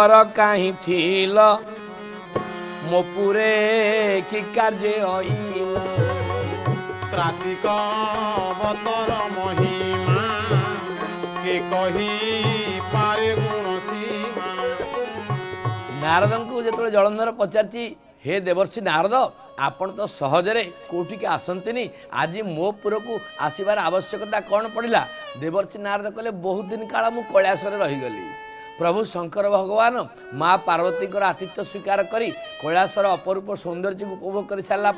ଜଳନ୍ଧର କାହିଁ ଥିଲ ମୋ ପୁରେ କି କାର୍ଯ୍ୟ ଅଇଲ। कार्तिक बतर महिमा के कही पारे गुण सीमा। नारदଙ୍କୁ ଯେତେବେଳେ ଜଳନ୍ଧର ପଚାରିଛି हे देवर्षि नारद आपण तो सहजरे कोठिके आसंतिनी आज मो पुरकू आसबार आवश्यकता कौन पड़ा। देवर्षि नारद कहले बहुत दिन काल मु कैलासरे रहीगली। प्रभु शंकर भगवान माँ पार्वती आतिथ्य स्वीकार करी कैलासर अपरूप सौंदर्य को उपभोग कर सारा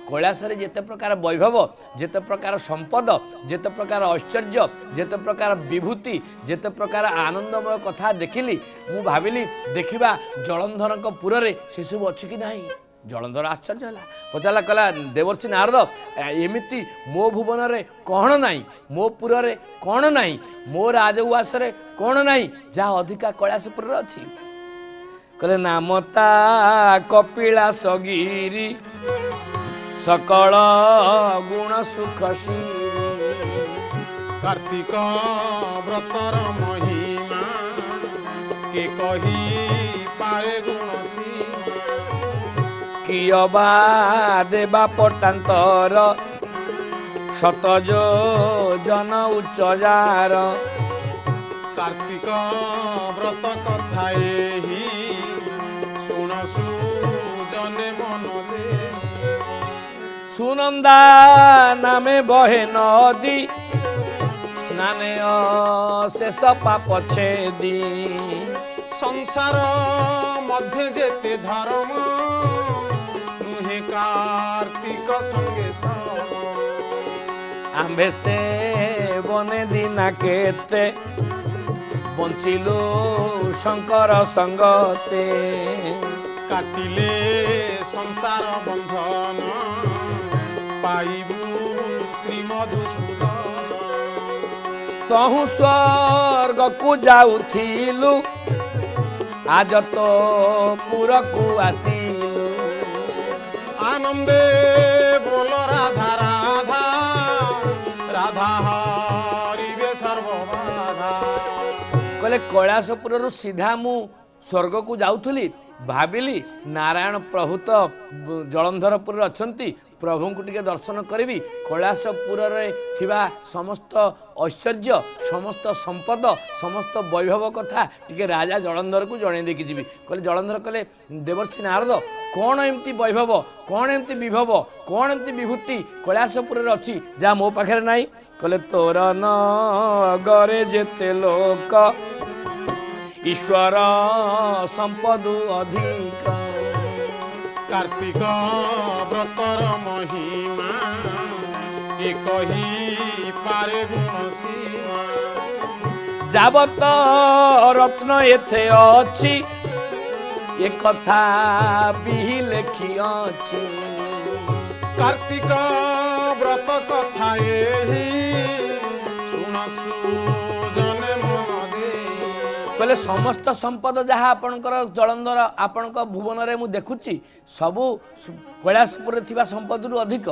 कैलासरे जिते प्रकार वैभव जिते प्रकार संपद जिते प्रकार ऐश्वर्य जिते प्रकार विभूति जिते प्रकार आनंदमय कथा देखिली मु भाविली देखा जलंधर पुरे से सब अच्छी कि ना। जलंधर आश्चर्य है पचारा कहला देवर्षि नारद एमती मो भुवन में कौन ना मो पुर रे कौन ना मो राजउवास कौन ना जहाँ अधिका कैलासपुर अच्छी। कहले नामता कपिलास गिरी सकल गुण सुख श्री। कार्तिक व्रतर महिमा के कही पारे गुण सीमा। कियबा देवा पटांतर शतजो जन उच्चजार। कार्तिक व्रत कथा एही सुन सुजने मन दे। सुनंदा नामे बहे नदी स्नाने शेष पाप छेदी। संसार मध्य जेते धर्म नुहे कार्तिक संगे आंबे से बने दिना केते बंचिलु शंकर संगते। काटिले संसार बंधन पाइबू श्री मधुसूदन। तहु स्वर्ग को जाउथिलु आज तो पुरकू आसिलु। आनंदे बोल राधा राधा राधा हरिवे सर्वबाधा। कहले कैलासपुर सीधा मु स्वर्ग को जाऊली भाविली नारायण प्रभु तो जलंधरपुर अच्छी प्रभु को टिके दर्शन करी कैलासपुर थिबा समस्त ऐश्वर्य समस्त संपद समस्त वैभव कथा टिके राजा जलंधर को जन देखी जी। कहले जलंधर कहले देवर्षि नारद कौन एमती वैभव कौन एमती विभव कौन एमती विभूति कैलासपुर अच्छी जहाँ मो पाखे ना। कहले तोर नगरे जेते लोक ईश्वर संपद अधिक। कार्तिक व्रतर महिमा के कही पारे गुण सीमा। जाबत रत्न एथे अछि ए कथा बिहि लेखी अछि। कार्तिक व्रत कथा एही सुन सुजने मन दे। कहले समस्त संपद जहाँ आपणकर जलंधर आपण भुवन में मुझे देखुची सबू कैलासपुर थिबा संपद अधिक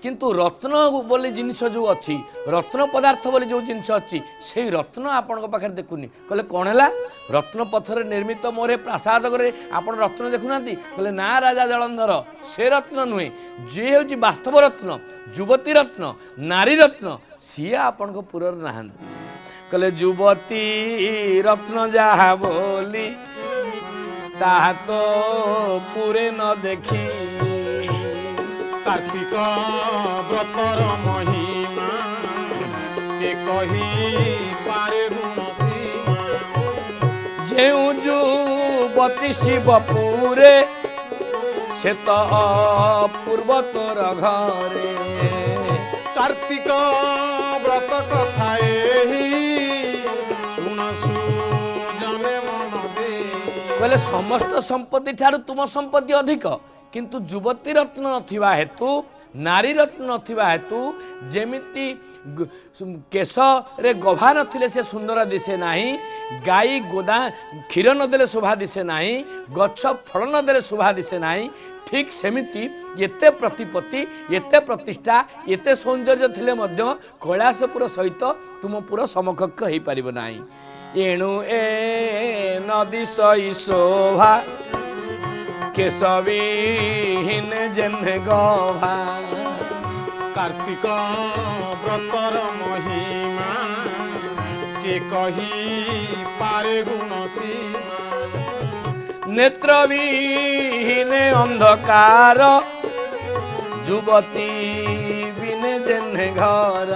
किंतु रत्न बोली जिनिस जो अच्छी रत्न पदार्थ बोली जो जिनिस अच्छी से रत्न आपण पाखे देखुनी। कहले कौन है रत्न पथर निर्मित मोरे प्रासाद करे आपण रत्न देखुना। कहले ना राजा जलंधर से रत्न नुहे जे हूँ वास्तव रत्न युवती रत्न नारी रत्न सी आपण पुर नहांती। कहले युवती रत्न जहा बोली ताहा तो पुरे न देखी। कार्तिक व्रतर महिमा के कही पारे गुण सीमा। जेउ युवती शिवपुरे से तो पूर्व तोर घरे। कार्तिक व्रत कथा एही सुन सुजने मन दे। कहले समस्त संपत्ति ठारू तुम संपत्ति अधिक किंतु युवती रत्न नथिबा हेतु नारी रत्न नथिबा हेतु जेमिति केश रे गभा नथिले से सुंदर दिसे नाही गाई गोदा क्षीर नदेले शोभा दिसे नाही गछ फल नदेले शोभा दिसे नाही ठीक सेमिति एते प्रतिपत्ति एते प्रतिष्ठा एते सौंदर्य थिले मध्य कैलासपुर सहित तुम पुर समकक्ष हो पारिब नाही। एणु ए नदी सई शोभा केशविहीन जेन्हे गभा कार्तिक व्रतर महिमा के कही पारे गुण सीमा नेत्रविहीन अंधकार युवती बिने जेन्हे घर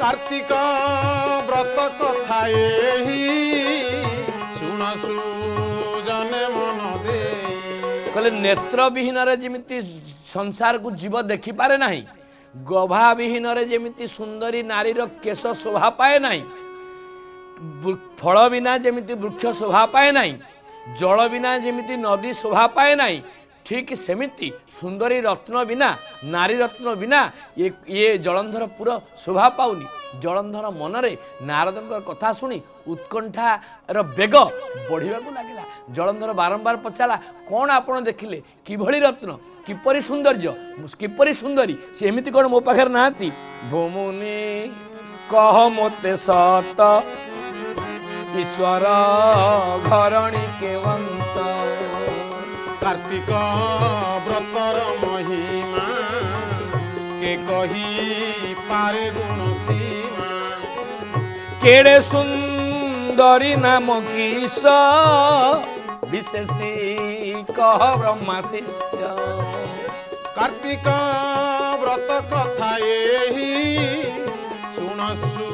कार्तिक व्रत कथा एही शुणसु जने मन दे कहले नेत्रविहीन जमिति संसार को जीव देखी पारे नाही गभाविहीन जमिति सुंदरी नारीर केश शोभा पाए नाही फल बिना जमिति वृक्ष शोभा पाए नाही जल बिना जमिति नदी शोभा पाए नाही ठीक सेमिति सुंदरी रत्न बिना नारी रत्न बिना ये जलंधर पूरा शोभा पाउनी जलंधर मनरे नारदंकर कथा शुणी उत्कंठार बेग बढ़िया लगिला जलंधर बारंबार पचारा कौन आपण देखिले किभली रत्न किपरि सौंदर्य किपरि सुंदरी से एमिति कौन मो पाखर नाती भूमुनि कह मोते सत ईश्वर घरणी केवंत कार्तिक व्रतर महिमा के कही पारे गुण सीमा केड़े सुंदरी नाम किस विशेषी कह ब्रह्मा शिष्य कार्तिक व्रत कथा एही शुणसु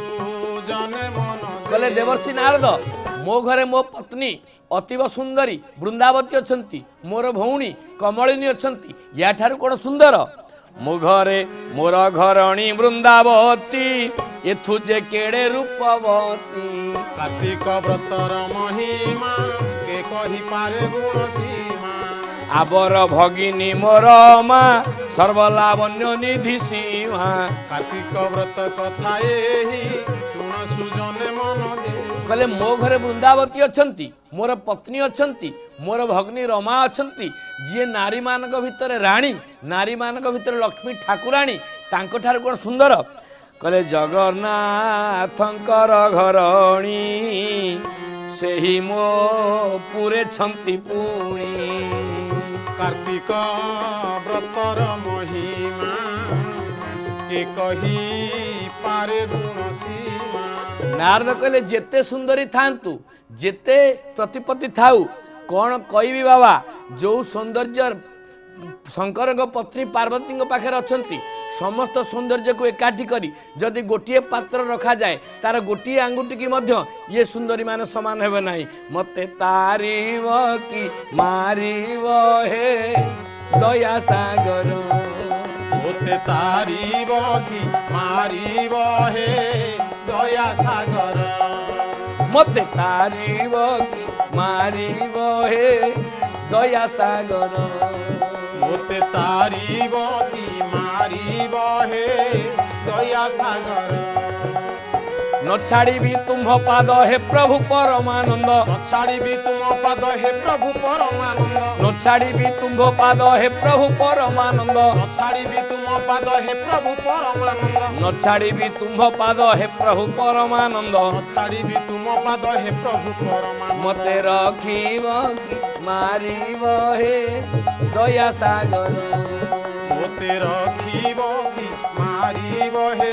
जने मन कहले देवर्षि नारद मो घरे मो पत्नी अतीव सुंदरी वृंदावती अछंती मोर भौणी कमलिनी अछंती या ठारू कोन सुंदर मो घरे मोर घरणी वृंदावती एथु जे केड़े रूपवती कार्तिक व्रतर महिमा के कही पारे गुण सीमा आबर भगिनी मोर मा सर्वलावण्य निधि सीमा कार्तिक व्रत कथा एही शुणसु जने मन दे कहले मो घरे वृंदावती अछंती मोर पत्नी अछंती मोर भगिनी रमा अछंती जी नारी मानक भितर राणी नारी मानक भितर लक्ष्मी ठाकुराणी तांको ठार कोन सुंदर कहले जगन्नाथंकर घरणी सेही मो पुरे छंती पुणी कार्तिक व्रतर महिमा के कही पारे गुण सीमा नारद कहले जेते सुंदरी थांतु जेते प्रतिपत्ति थाउ कौन कहबी बाबा जो सौंदर्य शंकर पत्नी पार्वती पाखे अच्छी समस्त सौंदर्य को एकाठी करी जदि गोटे पात्र रखा जाए तार गोटे आंगुठी की मध्य ये सुंदरी माने समान हेबे नाही मते तारीव की मारीव हे दया सागर मते तारीव की मारीव हे दया सागर मते तारीव की मारीव हे दया सागर मते तारीव की मारीव हे दया सागर न छाड़ी तुम पाद हे प्रभु परमानंद न छाड़ी तुम पाद हे प्रभु परमानंद न छाड़ी तुम पाद हे प्रभु परमानंद न छाड़ी तुम पाद हे प्रभु परमानंद न छाड़ी तुम पाद हे प्रभु परमानंद न छाड़ी तुम पाद हे प्रभु परमानंद मते रखीब मारीब हे दया सागर मते रखीब मारीब हे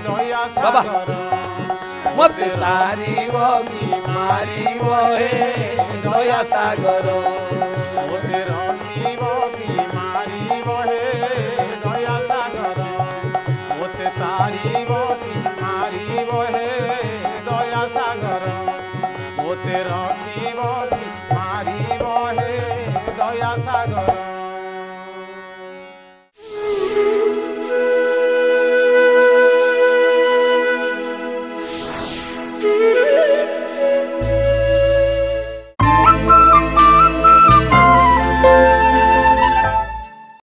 दया सागर मते तारीब मारीब हे दया सागर मते रखीब मारीब हे दया सागर मते तारीब मारीब हे दया सागर मते